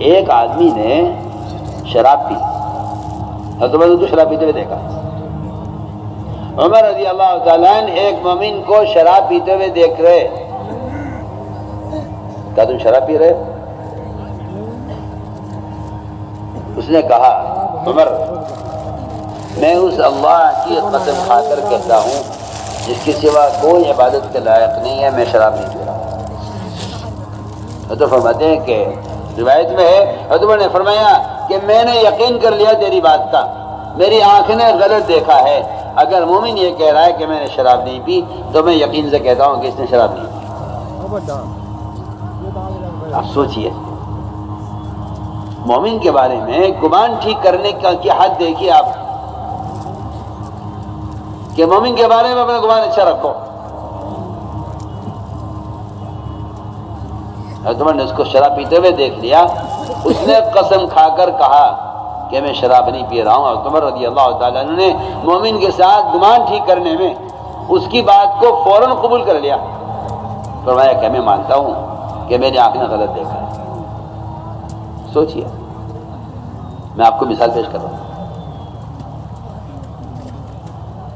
ایک آدمی نے شراب پی، حضرت عمر کو شراب پیتے ہوئے دیکھا۔ عمر رضی اللہ تعالیٰ عنہ ایک مومن کو شراب پیتے ہوئے دیکھ رہے، کہا تم شراب پی رہے ہو؟ اس نے کہا عمر میں اس اللہ کی قسم کھا کر کہتا ہوں جس کے سوا کوئی عبادت کے لائق نہیں ہے، میں شراب نہیں پی رہا۔ تو فرماتے ہیں کہ روایت میں ہے حضرت عمر نے فرمایا کہ میں نے یقین کر لیا تیری بات کا، میری آنکھ نے غلط دیکھا ہے، اگر مومن یہ کہہ رہا ہے کہ میں نے شراب نہیں پی تو میں یقین سے کہتا ہوں کہ اس نے شراب نہیں پی۔ آپ سوچئے مومن کے بارے میں گمان ٹھیک کرنے کی حد دیکھیے آپ، کہ مومن کے بارے میں اپنا گمان اچھا رکھو۔ حضرت عمر نے اس کو شراب پیتے ہوئے دیکھ لیا، اس نے قسم کھا کر کہا کہ میں شراب نہیں پی رہا ہوں۔ حضرت عمر رضی اللہ تعالیٰ عنہ نے مومن کے ساتھ گمان ٹھیک کرنے میں اس کی بات کو فوراً قبول کر لیا، فرمایا کہ میں مانتا ہوں کہ میری آنکھ نے غلط دیکھا ہے۔ سوچئے، میں آپ کو مثال پیش کر رہا ہوں،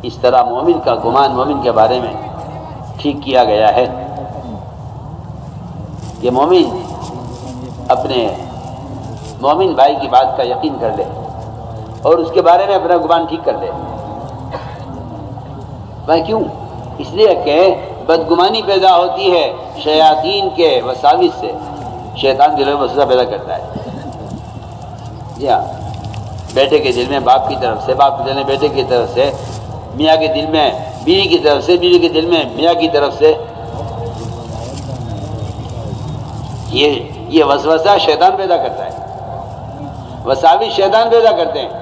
اس طرح مومن کا گمان مومن کے بارے میں ٹھیک کیا گیا ہے کہ مومن اپنے مومن بھائی کی بات کا یقین کر لے اور اس کے بارے میں اپنا گمان ٹھیک کر لے۔ میں کیوں؟ اس لیے کہ بدگمانی پیدا ہوتی ہے شیاطین کے وساوس سے، شیطان دلوں میں وسوسہ پیدا کرتا ہے۔ جی ہاں، بیٹے کے دل میں باپ کی طرف سے، باپ کے دل میں بیٹے کی طرف سے، میاں کے دل میں بیوی کی طرف سے، بیوی کے دل میں میاں کی طرف سے، یہ وسوسہ شیطان پیدا کرتا ہے، وساوس شیطان پیدا کرتے ہیں۔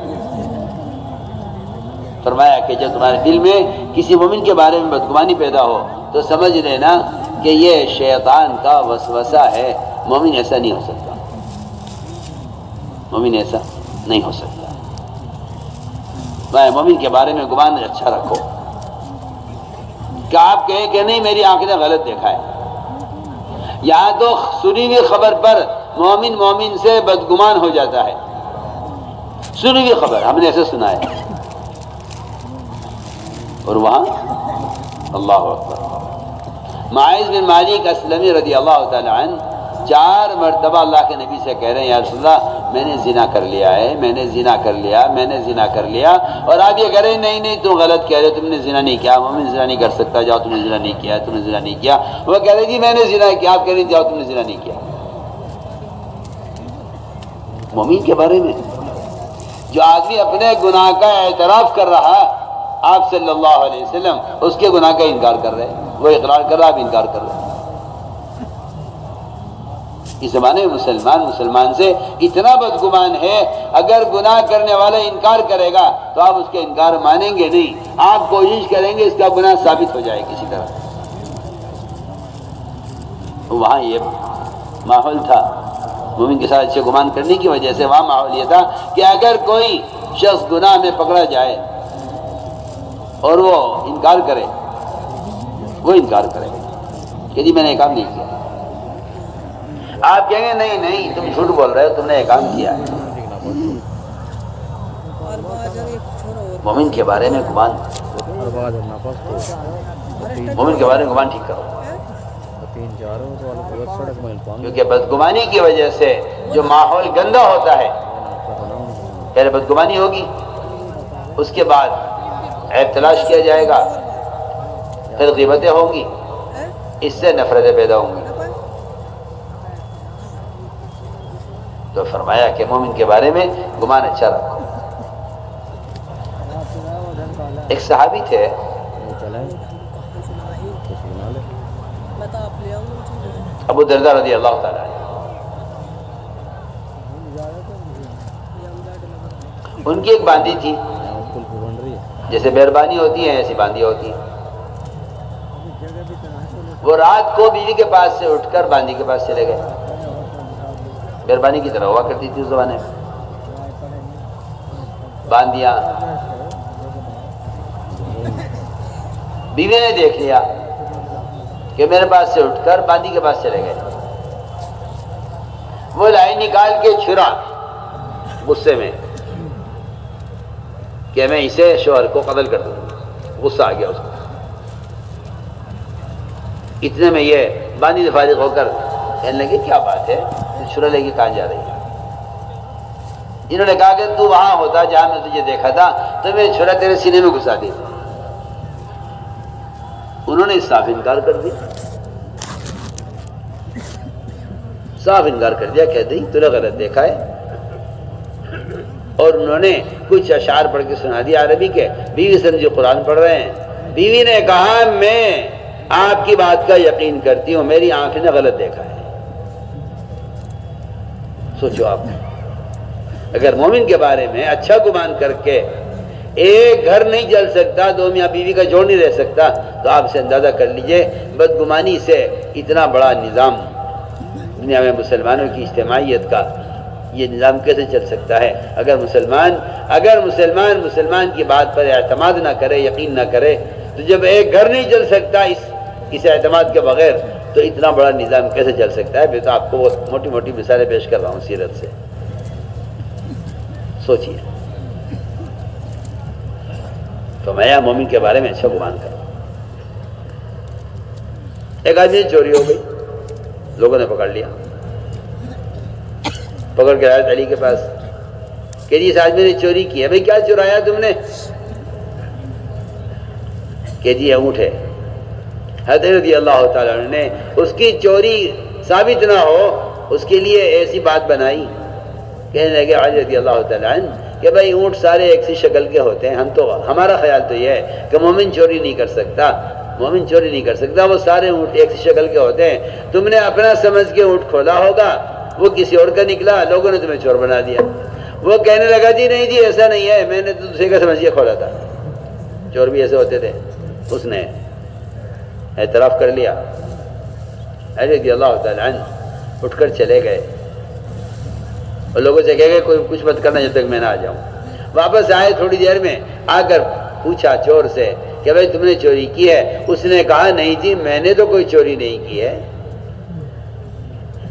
فرمایا کہ جب تمہارے دل میں کسی مومن کے بارے میں بدگمانی پیدا ہو تو سمجھ لینا کہ یہ شیطان کا وسوسہ ہے، مومن ایسا نہیں ہو سکتا، مومن ایسا نہیں ہو سکتا۔ میں مومن کے بارے میں گمان اچھا رکھو، کہ آپ کہیں کہ نہیں میری آنکھ نے غلط دیکھا ہے، یہاں تو سنی ہوئی خبر پر مومن سے بدگمان ہو جاتا ہے، سنی ہوئی خبر ہم نے ایسے سنا ہے، اور وہاں اللہ اکبر۔ معاذ بن مالک اسلمی رضی اللہ تعالی عنہ 4 مرتبہ اللہ کے نبی سے کہہ رہے ہیں یا رسول اللہ میں نے زنا کر لیا ہے، میں نے زنا کر لیا، میں نے زنا کر لیا، اور آپ یہ کہہ رہے ہیں نہیں نہیں تم غلط کہہ رہے، تم نے زنا نہیں کیا، مومن زنا نہیں کر سکتا، جاؤ تم نے زنا نہیں کیا، تم نے زنا نہیں کیا۔ وہ کہہ رہے جی میں نے زنا کیا، آپ کہہ رہے جاؤ تم نے زنا نہیں کیا۔ مومن کے بارے میں جو آدمی اپنے گناہ کا اعتراف کر رہا، آپ صلی اللہ علیہ وسلم اس کے گناہ کا انکار کر رہے، وہ اقرار کر رہا، آپ انکار کر رہے۔ اس زمانے میں مسلمان سے اتنا بدگمان ہے، اگر گناہ کرنے والا انکار کرے گا تو آپ اس کے انکار مانیں گے نہیں، آپ کوشش کریں گے اس کا گناہ ثابت ہو جائے کسی طرح۔ وہاں یہ ماحول تھا مومن کے ساتھ اچھے گمان کرنے کی وجہ سے، وہاں ماحول یہ تھا کہ اگر کوئی شخص گناہ میں پکڑا جائے اور وہ انکار کرے کہ جی میں نے یہ کام نہیں کیا، آپ کہیں گے نہیں نہیں تم جھوٹ بول رہے ہو، تم نے یہ کام کیا ہے۔ مومن کے بارے میں گمان ٹھیک کرو، کیونکہ بدگمانی کی وجہ سے جو ماحول گندا ہوتا ہے، پہلے بدگمانی ہوگی، اس کے بعد عیب تلاش کیا جائے گا، پھر غیبتیں ہوں گی، اس سے نفرتیں پیدا ہوں گی۔ تو فرمایا کہ مومن کے بارے میں گمان اچھا رکھو۔ ایک صحابی تھے ابو درداء رضی اللہ تعالیٰ عنہ، ان کی ایک باندی تھی، جیسے مہربانی ہوتی ہے ایسی باندی ہوتی ہے۔ وہ رات کو بیوی کے پاس سے اٹھ کر باندی کے پاس چلے گئے، مہربانی کی طرح ہوا کرتی تھی اس زمانے میں باندیاں۔ بیوی نے دیکھ لیا کہ میرے پاس سے اٹھ کر باندی کے پاس چلے گئے، وہ لائن نکال کے چھرا غصے میں کہ میں اسے شوہر کو قتل کر دوں. غصہ آ گیا اس کو. اتنے میں یہ باندھی سے فارغ ہو کر کہنے لگے کیا بات ہے, چھرا لے کے کہاں جا رہی ہے؟ انہوں نے کہا کہ تو وہاں ہوتا جہاں میں تجھے دیکھا تھا تو میں چھرا تیرے سینے میں گھسا دی. انہوں نے صاف انکار کر دیا, صاف انکار کر دیا, کہہ دی تو نے غلط دیکھا ہے. اور انہوں نے کچھ اشعار پڑھ کے سنا دیا عربی کے. بیوی سے جو قرآن پڑھ رہے ہیں, بیوی نے کہا میں آپ کی بات کا یقین کرتی ہوں, میری آنکھ نے غلط دیکھا ہے. سوچو آپ, اگر مومن کے بارے میں اچھا گمان کر کے ایک گھر نہیں جل سکتا, دو میاں بیوی کا جوڑ نہیں رہ سکتا, تو آپ سے اندازہ کر لیجئے بدگمانی سے اتنا بڑا نظام دنیا میں مسلمانوں کی اجتماعیت کا یہ نظام کیسے چل سکتا ہے؟ اگر مسلمان کی بات پر اعتماد نہ کرے, یقین نہ کرے, تو جب ایک گھر نہیں چل سکتا اس اعتماد کے بغیر, تو اتنا بڑا نظام کیسے چل سکتا ہے؟ میں تو آپ کو وہ موٹی موٹی مثالیں پیش کر رہا ہوں سیرت سے. سوچیے. فرمایا مومن کے بارے میں اچھا گمان کرو. ایک آدمی چوری ہو گئی, لوگوں نے پکڑ لیا, پکڑ کے آیا علی کے پاس کہ جی اس آدمی نے چوری کی ہے. بھائی کیا چرایا تم نے؟ کہ جی اونٹ ہے. حضرت رضی اللہ تعالیٰ عنہ نے اس کی چوری ثابت نہ ہو اس کے لیے ایسی بات بنائی, کہنے لگے علی رضی اللہ تعالیٰ عنہ کہ بھائی اونٹ سارے ایک سی شکل کے ہوتے ہیں, ہمارا خیال تو یہ ہے کہ مومن چوری نہیں کر سکتا, وہ سارے اونٹ ایک سی شکل کے ہوتے ہیں. تم نے اپنا سمجھ کے اونٹ کھولا ہوگا, وہ کسی اور کا نکلا, لوگوں نے تمہیں چور بنا دیا. وہ کہنے لگا جی نہیں جی ایسا نہیں ہے, میں نے تو دوسرے کا سمجھ کے کھولا تھا, چور بھی ایسے ہوتے تھے. اس نے اعتراف کر لیا. علی رضی اللہ تعالیٰ عنہ اٹھ کر چلے گئے اور لوگوں سے کہہ گئے کوئی کچھ مت کرنا جب تک میں نہ آ جاؤں. واپس آئے تھوڑی دیر میں, آ کر پوچھا چور سے کہ بھائی تم نے چوری کی ہے؟ اس نے کہا نہیں جی میں نے تو کوئی چوری نہیں کی ہے.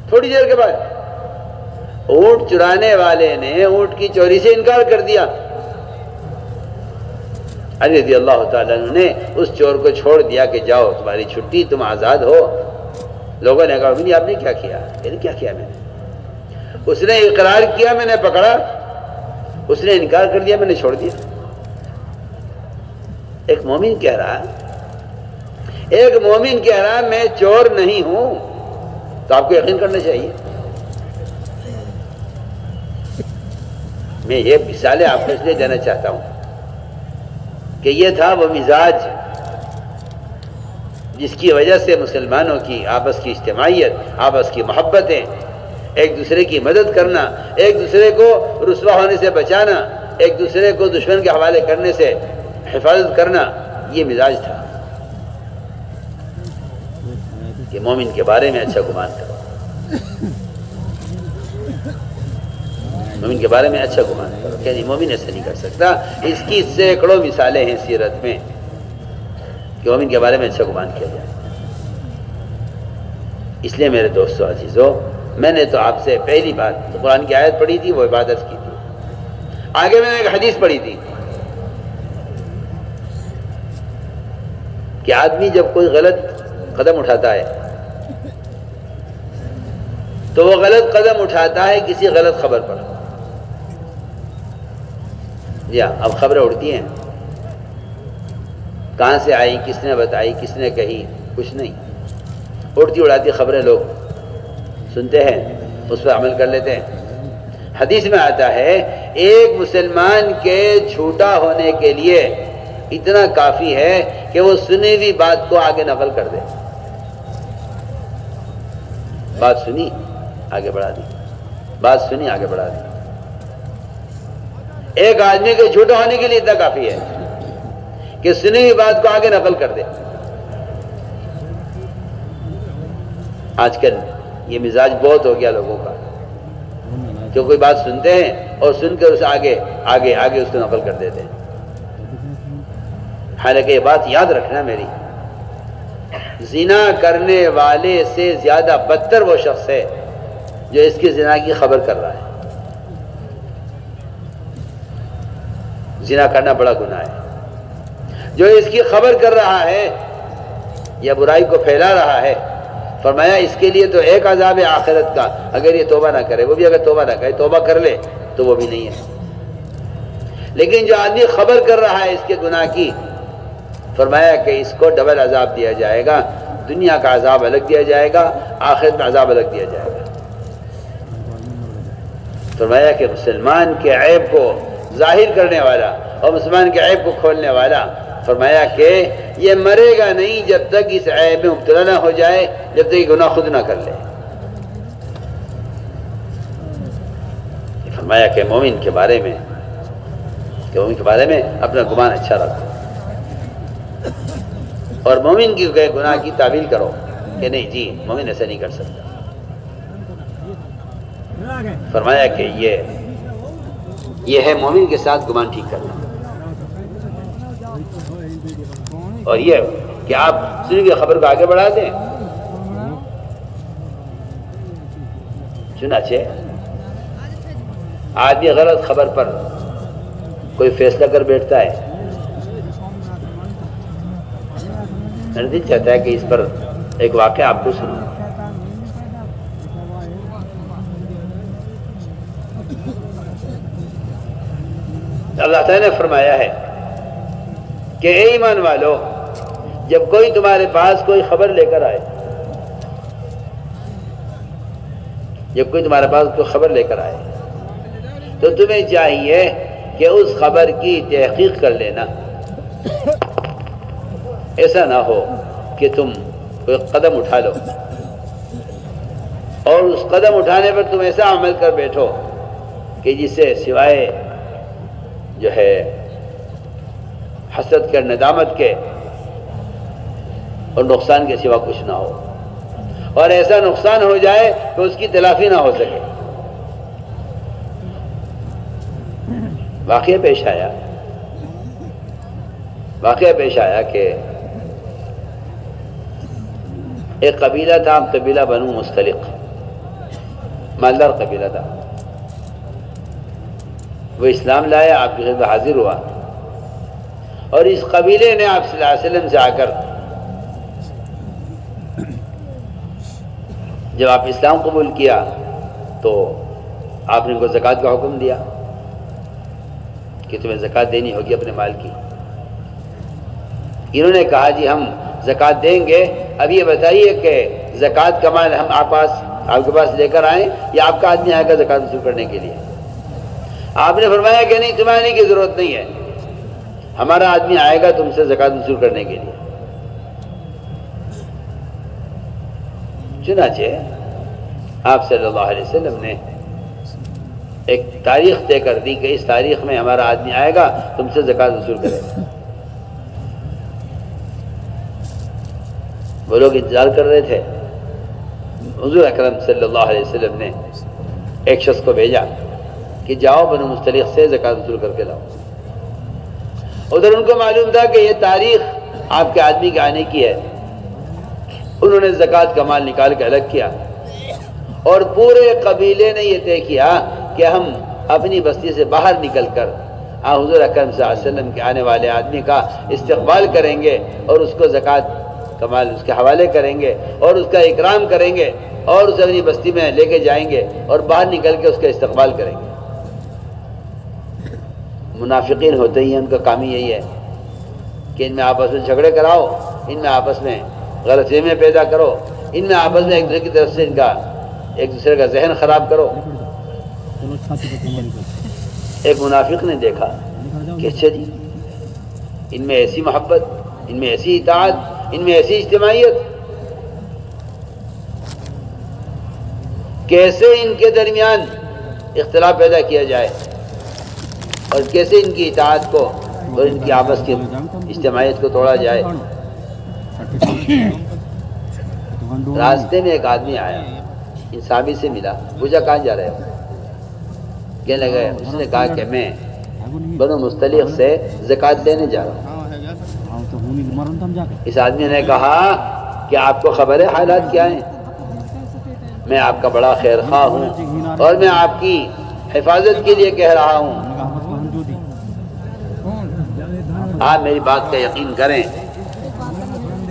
تھوڑی دیر کے بعد اونٹ چرانے والے نے اونٹ کی چوری سے انکار کر دیا. علی رضی اللہ تعالیٰ عنہ نے اس چور کو چھوڑ دیا کہ جاؤ تمہاری چھٹی, تم آزاد ہو. لوگوں نے کہا نہیں آپ نے کیا کیا؟ یعنی کیا کیا میں نے؟ اس نے اقرار کیا, میں نے پکڑا, اس نے انکار کر دیا, میں نے چھوڑ دیا. ایک مومن کہہ رہا میں چور نہیں ہوں, تو آپ کو یقین کرنا چاہیے. میں یہ مثالیں آپ کو اس لیے دینا چاہتا ہوں کہ یہ تھا وہ مزاج جس کی وجہ سے مسلمانوں کی آپس کی اجتماعیت, آپس کی محبتیں, ایک دوسرے کی مدد کرنا, ایک دوسرے کو رسوا ہونے سے بچانا, ایک دوسرے کو دشمن کے حوالے کرنے سے حفاظت کرنا, یہ مزاج تھا. کہ مومن کے بارے میں اچھا گمان کرو, مومن کے بارے میں اچھا گمان کرو. کہ نہیں مومن ایسا نہیں کر سکتا. اس کی سینکڑوں مثالیں ہیں سیرت میں کہ مومن کے بارے میں اچھا گمان کیا جائے. اس لیے میرے دوستو عزیزو, میں نے تو آپ سے پہلی بات قرآن کی آیت پڑھی تھی, وہ عبادت کی تھی. آگے میں نے ایک حدیث پڑھی تھی کہ آدمی جب کوئی غلط قدم اٹھاتا ہے تو وہ غلط قدم اٹھاتا ہے کسی غلط خبر پر. جی ہاں, اب خبریں اڑتی ہیں, کہاں سے آئی, کس نے بتائی, کس نے کہی, کچھ نہیں. اڑتی اڑاتی خبریں لوگ سنتے ہیں, اس پر عمل کر لیتے ہیں. حدیث میں آتا ہے ایک مسلمان کے جھوٹا ہونے کے لیے اتنا کافی ہے کہ وہ سنی ہوئی بات کو آگے نقل کر دے. بات سنی آگے بڑھا دی, بات سنی آگے بڑھا دی. ایک آدمی کے جھوٹا ہونے کے لیے اتنا کافی ہے کہ سنی ہوئی بات کو آگے نقل کر دے. آج کل یہ مزاج بہت ہو گیا لوگوں کا, جو کوئی بات سنتے ہیں اور سن کر اسے آگے اس کو نقل کر دیتے ہیں. حالانکہ یہ بات یاد رکھنا میری, زنا کرنے والے سے زیادہ بدتر وہ شخص ہے جو اس کی زنا کی خبر کر رہا ہے. زنا کرنا بڑا گناہ ہے. جو اس کی خبر کر رہا ہے یا برائی کو پھیلا رہا ہے، فرمایا اس کے لیے تو ایک عذاب ہے آخرت کا اگر یہ توبہ نہ کرے. وہ بھی اگر توبہ نہ کرے، توبہ کر لے تو وہ بھی نہیں ہے. لیکن جو آدمی خبر کر رہا ہے اس کے گناہ کی، فرمایا کہ اس کو ڈبل عذاب دیا جائے گا. دنیا کا عذاب الگ دیا جائے گا، آخرت میں عذاب الگ دیا جائے گا. فرمایا کہ مسلمان کے عیب کو ظاہر کرنے والا اور مسلمان کے عیب کو کھولنے والا، فرمایا کہ یہ مرے گا نہیں جب تک اس عیب میں مبتلا نہ ہو جائے، جب تک یہ گناہ خود نہ کر لے. فرمایا کہ مومن کے بارے میں اپنا گمان اچھا رکھو اور مومن کی گناہ کی تعویل کرو کہ نہیں جی مومن ایسا نہیں کر سکتا. فرمایا کہ یہ ہے مومن کے ساتھ گمان ٹھیک کرنا. اور یہ کہ آپ صرف یہ خبر کو آگے بڑھا دیں. چنانچہ آدمی غلط خبر پر کوئی فیصلہ کر بیٹھتا ہے، دل چاہتا ہے کہ اس پر ایک واقعہ آپ کو سنوں. اللہ تعالیٰ نے فرمایا ہے کہ اے ایمان والو، جب کوئی تمہارے پاس کوئی خبر لے کر آئے، تو تمہیں چاہیے کہ اس خبر کی تحقیق کر لینا. ایسا نہ ہو کہ تم کوئی قدم اٹھا لو اور اس قدم اٹھانے پر تم ایسا عمل کر بیٹھو کہ جسے سوائے جو ہے حسرت کے، ندامت کے اور نقصان کے سوا کچھ نہ ہو، اور ایسا نقصان ہو جائے کہ اس کی تلافی نہ ہو سکے. واقعہ پیش آیا کہ ایک قبیلہ تھا، قبیلہ بنو مستلق، مالدار قبیلہ تھا. وہ اسلام لایا، آپ کی خدمت میں حاضر ہوا، اور اس قبیلے نے آپ صلی اللہ علیہ وسلم سے آ کر جب آپ اسلام قبول کیا تو آپ نے ان کو زکوٰۃ کا حکم دیا کہ تمہیں زکوٰۃ دینی ہوگی اپنے مال کی. انہوں نے کہا جی ہم زکوٰۃ دیں گے. اب یہ بتائیے کہ زکوٰۃ کا مال ہم آپ کے پاس لے کر آئیں یا آپ کا آدمی آئے گا زکوٰۃ وصول کرنے کے لیے؟ آپ نے فرمایا کہ نہیں، تمہیں آنے کی ضرورت نہیں ہے، ہمارا آدمی آئے گا تم سے زکوٰۃ وصول کرنے کے لیے. چنانچہ آپ صلی اللہ علیہ وسلم نے ایک تاریخ طے کر دی کہ اس تاریخ میں ہمارا آدمی آئے گا تم سے زکوٰۃ وصول کرے گا. وہ لوگ انتظار کر رہے تھے. حضور اکرم صلی اللہ علیہ وسلم نے ایک شخص کو بھیجا کہ جاؤ بنو مستلق سے زکوٰۃ وصول کر کے لاؤ. ادھر ان کو معلوم تھا کہ یہ تاریخ آپ کے آدمی کے آنے کی ہے. انہوں نے زکوٰۃ کا مال نکال کے الگ کیا اور پورے قبیلے نے یہ طے کیا کہ ہم اپنی بستی سے باہر نکل کر حضور اکرم صلی اللہ علیہ وسلم کے آنے والے آدمی کا استقبال کریں گے اور اس کو زکوٰۃ کا مال اس کے حوالے کریں گے اور اس کا اکرام کریں گے اور اسے اپنی بستی میں لے کے جائیں گے اور باہر نکل کے اس کا استقبال کریں گے. منافقین ہوتے ہی ہیں، ان کا کام ہی یہی ہے کہ ان میں آپس میں جھگڑے کراؤ، ان میں آپس میں غلط فہمیاں پیدا کرو، ان میں آپس میں ایک دوسرے کی طرف سے ایک دوسرے کا ذہن خراب کرو. ایک منافق نے دیکھا کہ اچھا جی ان میں ایسی محبت، ان میں ایسی اطاعت، ان میں ایسی اجتماعیت، کیسے ان کے درمیان اختلاف پیدا کیا جائے اور کیسے ان کی اطاعت کو اور ان کی آپس کی اجتماعیت کو توڑا جائے. راستے میں ایک آدمی آیا، ان صحابی سے ملا، پوچھا کہاں جا رہے ہو؟ کہنے لگے، اس نے کہا کہ میں بنو مستلق سے زکوٰۃ دینے جا رہا ہوں. اس آدمی نے کہا کہ آپ کو خبر ہے حالات کیا ہیں؟ میں آپ کا بڑا خیر خواہ ہوں اور میں آپ کی حفاظت کے لیے کہہ رہا ہوں، آپ میری بات کا یقین کریں۔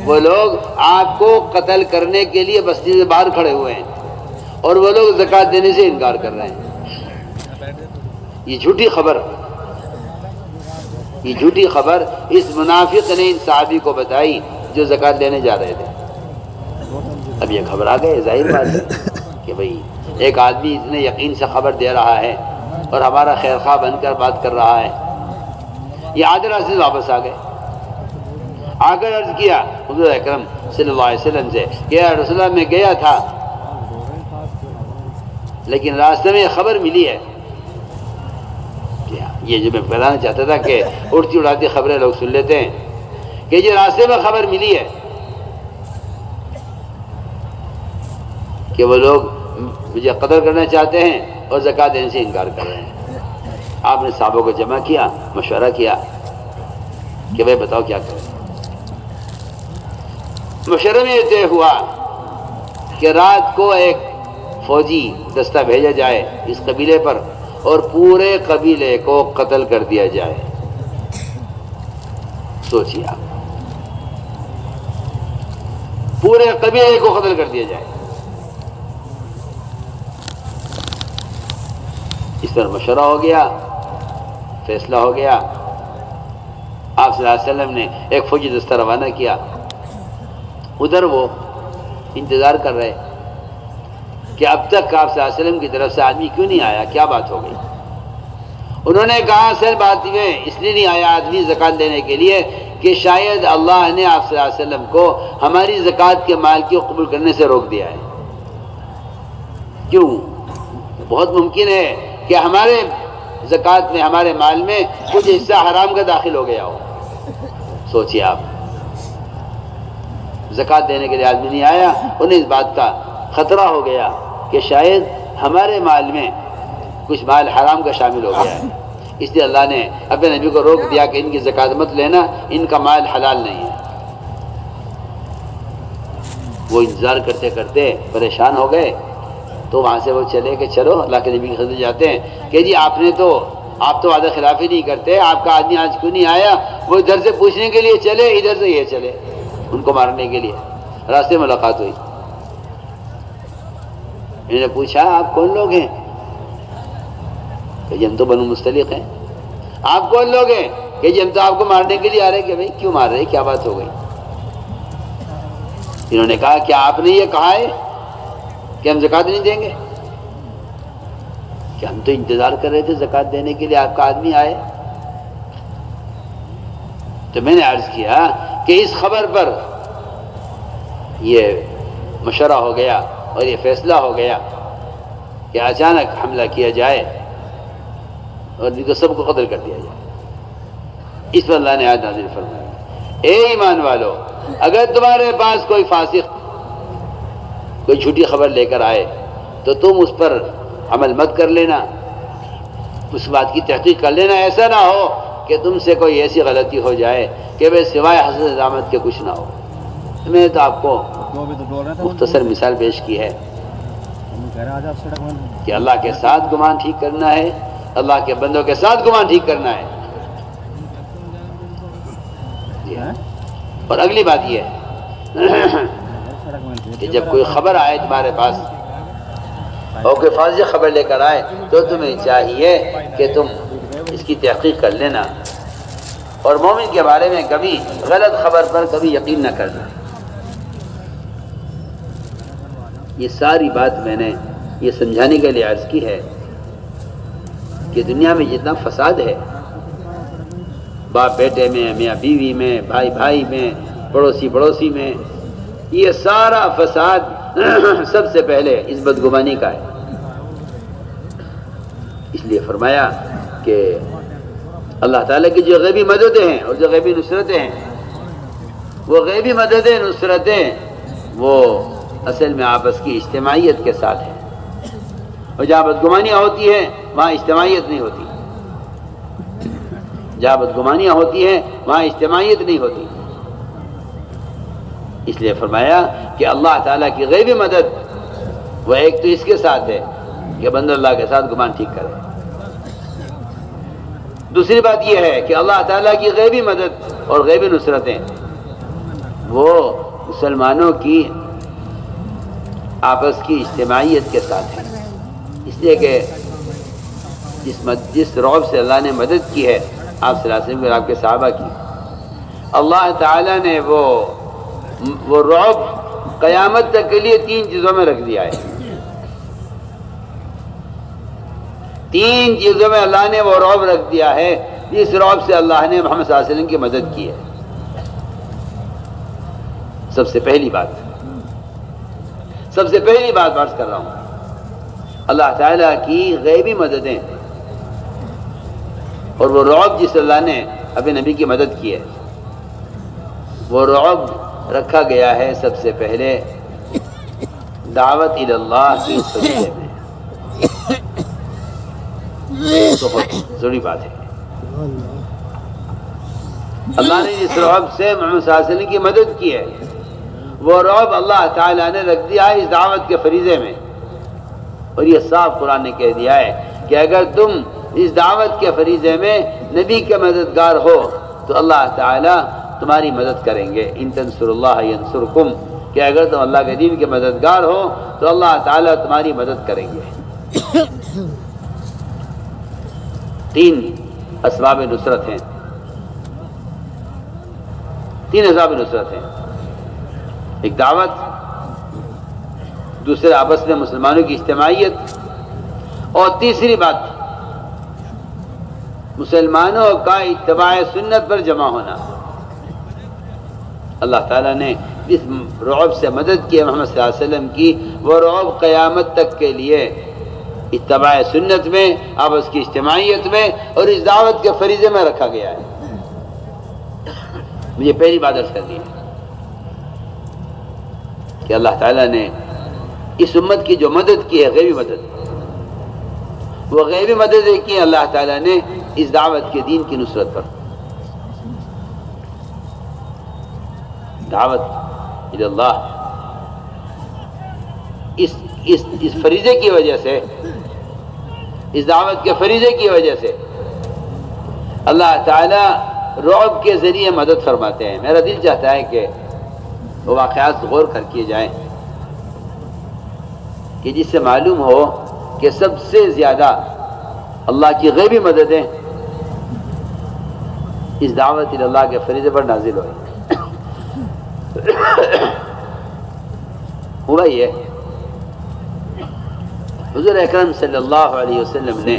وہ لوگ آپ کو قتل کرنے کے لیے بستی سے باہر کھڑے ہوئے ہیں اور وہ لوگ زکوٰۃ دینے سے انکار کر رہے ہیں۔ یہ جھوٹی خبر اس منافق نے ان صحابی کو بتائی جو زکوٰۃ لینے جا رہے تھے۔ اب یہ خبر آ گئے، ظاہر بات ہے کہ بھئی ایک آدمی اتنے یقین سے خبر دے رہا ہے اور ہمارا خیر خواہ بن کر بات کر رہا ہے۔ یہ آدھے راستے سے واپس آ گئے، آ کر عرض کیا حضور اکرم صلی اللہ علیہ وسلم سے کہ یا رسول اللہ میں گیا تھا لیکن راستے میں خبر ملی ہے۔ یہ جو میں بتانا چاہتا تھا کہ اڑتی اڑاتی خبریں لوگ سن لیتے ہیں، کہ جو راستے میں خبر ملی ہے کہ وہ لوگ مجھے قتل کرنا چاہتے ہیں اور زکوٰۃ دینے سے انکار کر رہے ہیں۔ آپ نے صحابوں کو جمع کیا، مشورہ کیا کہ بھائی بتاؤ کیا کریں۔ مشورے میں یہ طے ہوا کہ رات کو ایک فوجی دستہ بھیجا جائے اس قبیلے پر اور پورے قبیلے کو قتل کر دیا جائے۔ سوچیے آپ، پورے قبیلے کو قتل کر دیا جائے۔ اس پر مشورہ ہو گیا، فیصلہ ہو گیا۔ آپ صلی اللہ علیہ وسلم نے ایک فوجی دستہ روانہ کیا۔ ادھر وہ انتظار کر رہے کہ اب تک آپ صلی اللہ علیہ وسلم کی طرف سے آدمی کیوں نہیں آیا، کیا بات ہو گئی۔ انہوں نے کہا اصل بات میں اس لیے نہیں آیا آدمی زکوٰۃ دینے کے لیے کہ شاید اللہ نے آپ صلی اللہ علیہ وسلم کو ہماری زکوٰۃ کے مال کو قبول کرنے سے روک دیا ہے۔ کیوں؟ بہت ممکن ہے کہ ہمارے زکوٰۃ میں، ہمارے مال میں کچھ حصہ حرام کا داخل ہو گیا ہو۔ سوچیے آپ، زکوٰۃ دینے کے لیے آدمی نہیں آیا، انہیں اس بات کا خطرہ ہو گیا کہ شاید ہمارے مال میں کچھ مال حرام کا شامل ہو گیا ہے، اس لیے اللہ نے اپنے نبی کو روک دیا کہ ان کی زکوٰۃ مت لینا، ان کا مال حلال نہیں ہے۔ وہ انتظار کرتے کرتے پریشان ہو گئے، تو وہاں سے وہ چلے کہ چلو اللہ کے نبی کی خدمت جاتے ہیں کہ جی آپ تو وعدہ خلافی نہیں کرتے، آپ کا آدمی آج کیوں نہیں آیا؟ وہ ادھر سے پوچھنے کے لیے چلے، ادھر سے یہ چلے ان کو مارنے کے لیے۔ راستے میں ملاقات ہوئی، انہوں نے پوچھا آپ کون لوگ ہیں؟ کہ جی ہم تو بنو مستلق ہیں۔ آپ کون لوگ ہیں؟ کہ جی ہم تو آپ کو مارنے کے لیے آ رہے ہیں۔ کہ بھائی کیوں مار رہے، کیا بات ہو گئی؟ انہوں نے کہا کیا آپ نے یہ کہا ہے کہ ہم زکوٰۃ نہیں دیں گے؟ کہ ہم تو انتظار کر رہے تھے زکوٰۃ دینے کے لیے آپ کا آدمی آئے۔ تو میں نے عرض کیا کہ اس خبر پر یہ مشورہ ہو گیا اور یہ فیصلہ ہو گیا کہ اچانک حملہ کیا جائے اور ان کو سب کو قتل کر دیا جائے۔ اس پر اللہ نے آیت نازل فرمائی، اے ایمان والو، اگر تمہارے پاس کوئی فاسق کوئی جھوٹی خبر لے کر آئے تو تم اس پر عمل مت کر لینا، اس بات کی تحقیق کر لینا۔ ایسا نہ ہو کہ تم سے کوئی ایسی غلطی ہو جائے کہ بے سوائے حسد ندامت کے کچھ نہ ہو۔ میں نے تو آپ کو مختصر مثال پیش کی ہے کہ اللہ کے ساتھ گمان ٹھیک کرنا ہے، اللہ کے بندوں کے ساتھ گمان ٹھیک کرنا ہے۔ اور اگلی بات یہ ہے کہ جب کوئی خبر آئے تمہارے پاس اور کوئی فاسق خبر لے کر آئے تو تمہیں چاہیے کہ تم اس کی تحقیق کر لینا، اور مومن کے بارے میں کبھی غلط خبر پر کبھی یقین نہ کرنا۔ یہ ساری بات میں نے یہ سمجھانے کے لیے عرض کی ہے کہ دنیا میں جتنا فساد ہے، باپ بیٹے میں، میاں بیوی میں، بھائی بھائی میں، پڑوسی پڑوسی میں، یہ سارا فساد سب سے پہلے اس بدگمانی کا ہے۔ اس لیے فرمایا کہ اللہ تعالیٰ کی جو غیبی مددیں ہیں اور جو غیبی نصرتیں ہیں، وہ غیبی مددیں نصرتیں وہ اصل میں آپس کی اجتماعیت کے ساتھ ہیں، اور جہاں بدگمانیاں ہوتی ہیں وہاں اجتماعیت نہیں ہوتی، جہاں بدگمانیاں ہوتی ہیں وہاں اجتماعیت نہیں ہوتی۔ اس لیے فرمایا کہ اللہ تعالیٰ کی غیبی مدد وہ ایک تو اس کے ساتھ ہے کہ بندہ اللہ کے ساتھ گمان ٹھیک کرے. دوسری بات یہ ہے کہ اللہ تعالیٰ کی غیبی مدد اور غیبی نصرتیں وہ مسلمانوں کی آپس کی اجتماعیت کے ساتھ ہیں. اس لیے کہ جس رعب سے اللہ نے مدد کی ہے آپ صلی اللہ علیہ وسلم اور آپ کے صحابہ کی، اللہ تعالیٰ نے وہ رعب قیامت تک کے لیے 3 چیزوں میں رکھ دیا ہے. 3 چیزوں میں اللہ نے وہ رعب رکھ دیا ہے جس رعب سے اللہ نے محمد صلی اللہ علیہ وسلم کی مدد کی ہے. سب سے پہلی بات عرض کر رہا ہوں، اللہ تعالیٰ کی غیبی مددیں اور وہ رعب جس اللہ نے اپنے نبی کی مدد کی ہے، وہ رعب رکھا گیا ہے سب سے پہلے دعوت الی اللہ کی فریضے میں. بہت ضروری بات ہے. اللہ نے جس رعب سے محمد صلی اللہ علیہ وسلم کی مدد کی ہے وہ رعب اللہ تعالیٰ نے رکھ دیا ہے اس دعوت کے فریضے میں. اور یہ صاف قرآن نے کہہ دیا ہے کہ اگر تم اس دعوت کے فریضے میں نبی کے مددگار ہو تو اللہ تعالیٰ تمہاری مدد کریں گے. ان تنصر اللہ ینصرکم، کہ اگر تم اللہ کے دین کے مددگار ہو تو اللہ تعالیٰ تمہاری مدد کریں گے. 3 اسباب نصرت ہیں. 3 اسباب نصرت ہیں. ایک دعوت، دوسرے آپس میں مسلمانوں کی اجتماعیت، اور تیسری بات مسلمانوں کا اتباع سنت پر جمع ہونا. اللہ تعالیٰ نے جس رعب سے مدد کی ہے محمد صلی اللہ علیہ وسلم کی، وہ رعب قیامت تک کے لیے اتباع سنت میں، آپس کی اجتماعیت میں اور اس دعوت کے فریضے میں رکھا گیا ہے. مجھے پہلی بات عرض کرنی ہے کہ اللہ تعالیٰ نے اس امت کی جو مدد کی ہے غیبی مدد، وہ غیبی مدد کی ہے اللہ تعالیٰ نے اس دعوت کے دین کی نصرت پر. دعوت الی اللہ اس فریضے کی وجہ سے، اس دعوت کے فریضے کی وجہ سے اللہ تعالیٰ رعب کے ذریعے مدد فرماتے ہیں. میرا دل چاہتا ہے کہ وہ واقعات غور کر کیے جائیں کہ جس سے معلوم ہو کہ سب سے زیادہ اللہ کی غیبی مددیں اس دعوت الی اللہ کے فریضے پر نازل ہوئی. ہوا یہ حضور اکرم صلی اللہ علیہ وسلم نے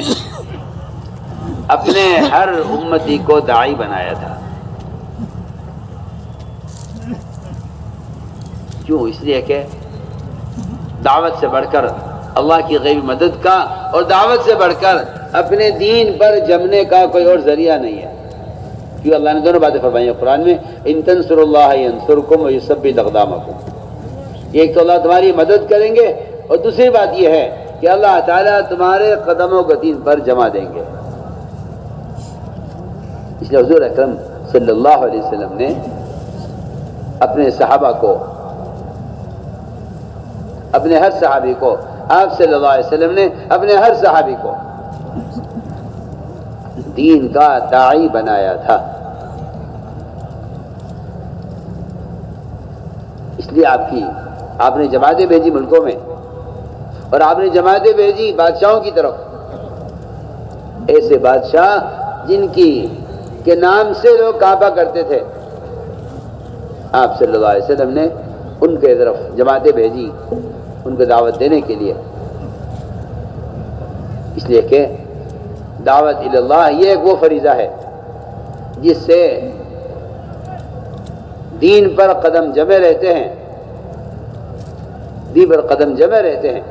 اپنے ہر امتی کو داعی بنایا تھا. کیوں؟ اس لیے کہ دعوت سے بڑھ کر اللہ کی غیبی مدد کا اور دعوت سے بڑھ کر اپنے دین پر جمنے کا کوئی اور ذریعہ نہیں ہے. کیوں؟ اللہ نے دونوں باتیں فرمائی ہیں قرآن میں، ان تنصروا اللہ ینصرکم ویثبت اقدامکم. ایک تو اللہ تمہاری مدد کریں گے اور دوسری بات یہ ہے کہ اللہ تعالیٰ تمہارے قدموں کو دین پر جمع دیں گے. اس لیے حضور اکرم صلی اللہ علیہ وسلم نے اپنے صحابہ کو، اپنے ہر صحابی کو، آپ صلی اللہ علیہ وسلم نے اپنے ہر صحابی کو دین کا داعی بنایا تھا. اس لیے آپ نے جماعتیں بھیجی ملکوں میں، اور آپ نے جماعتیں بھیجی بادشاہوں کی طرف، ایسے بادشاہ جن کے نام سے لوگ کعبہ کرتے تھے. آپ صلی اللہ علیہ وسلم نے ان کے طرف جماعتیں بھیجی ان کو دعوت دینے کے لیے. اس لیے کہ دعوت الی اللہ یہ ایک وہ فریضہ ہے جس سے دین پر قدم جمے رہتے ہیں، دین پر قدم جمے رہتے ہیں،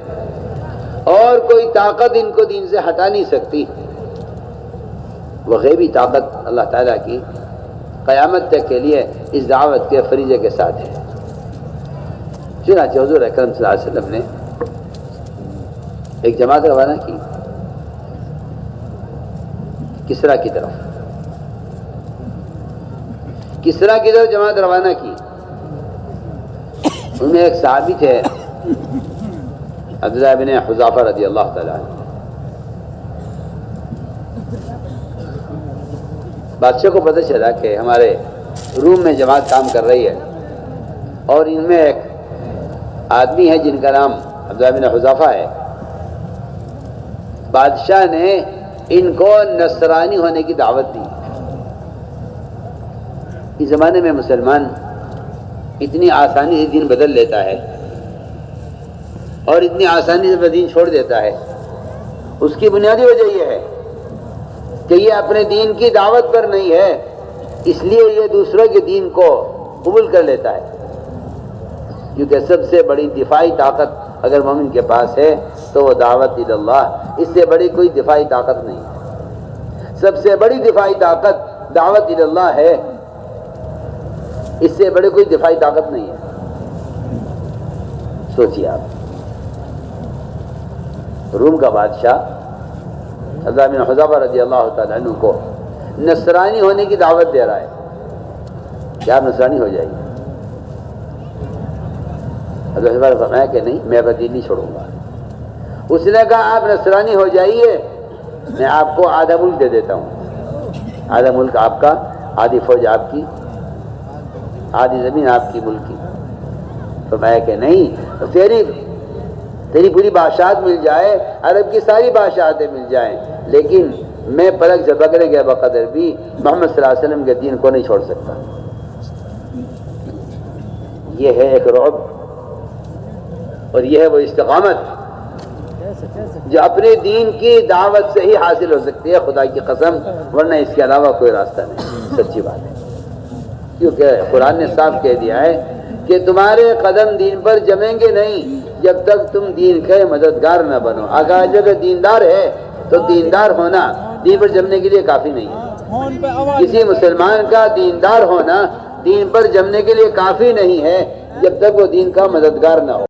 اور کوئی طاقت ان کو دین سے ہٹا نہیں سکتی. وہ غیبی طاقت اللہ تعالیٰ کی قیامت تک کے لیے اس دعوت کے فریضے کے ساتھ ہے. چنانچہ حضور اکرم صلی اللہ علیہ وسلم نے ایک جماعت روانہ کی کسرا کی طرف جماعت روانہ کی. ان میں ایک صحابی تھے عبداللہ بن حذافہ رضی اللہ تعالیٰ عنہ. بادشاہ کو پتہ چلا کہ ہمارے روم میں جماعت کام کر رہی ہے اور ان میں ایک آدمی ہے جن کا نام عبداللہ بن حذافہ ہے. بادشاہ نے ان کو نصرانی ہونے کی دعوت دی. اس زمانے میں مسلمان اتنی آسانی سے دین بدل لیتا ہے اور اتنی آسانی سے دین چھوڑ دیتا ہے. اس کی بنیادی وجہ یہ ہے کہ یہ اپنے دین کی دعوت پر نہیں ہے، اس لیے یہ دوسروں کے دین کو قبول کر لیتا ہے. کیونکہ سب سے بڑی دفاعی طاقت اگر مومن کے پاس ہے تو وہ دعوت اللہ، اس سے بڑی کوئی دفاعی طاقت نہیں ہے. سب سے بڑی دفاعی طاقت دعوت اللہ ہے، اس سے بڑی کوئی دفاعی طاقت نہیں ہے. سوچیے آپ، روم کا بادشاہ عبداللہ بن حذافہ رضی اللہ تعالیٰ عنہ کو نصرانی ہونے کی دعوت دے رہا ہے کہ آپ نصرانی ہو جائیے. حضرت نے فرمایا کہ نہیں، میں اپنا دین نہیں چھوڑوں گا. اس نے کہا آپ نصرانی ہو جائیے، میں آپ کو آدھا ملک دے دیتا ہوں. آدھا ملک آپ کا، آدھی فوج آپ کی، آدھی زمین آپ کی ملک کی. فرمایا کہ نہیں، تیری پوری بادشاہت مل جائے، عرب کی ساری بادشاہتیں مل جائیں، لیکن میں پلک سے پکڑے گیا بقدر بھی محمد صلی اللہ علیہ وسلم کے دین کو نہیں چھوڑ سکتا. یہ ہے ایک رعب اور یہ ہے وہ استقامت جو اپنے دین کی دعوت سے ہی حاصل ہو سکتی ہے، خدا کی قسم، ورنہ اس کے علاوہ کوئی راستہ نہیں. سچی بات ہے، کیونکہ قرآن نے صاف کہہ دیا ہے کہ تمہارے قدم دین پر جمیں گے نہیں جب تک تم دین کے مددگار نہ بنو. اگر جب دیندار ہے تو دیندار ہونا دین پر جمنے کے لیے کافی نہیں ہے. کسی مسلمان کا دیندار ہونا دین پر جمنے کے لیے کافی نہیں ہے جب تک وہ دین کا مددگار نہ ہو.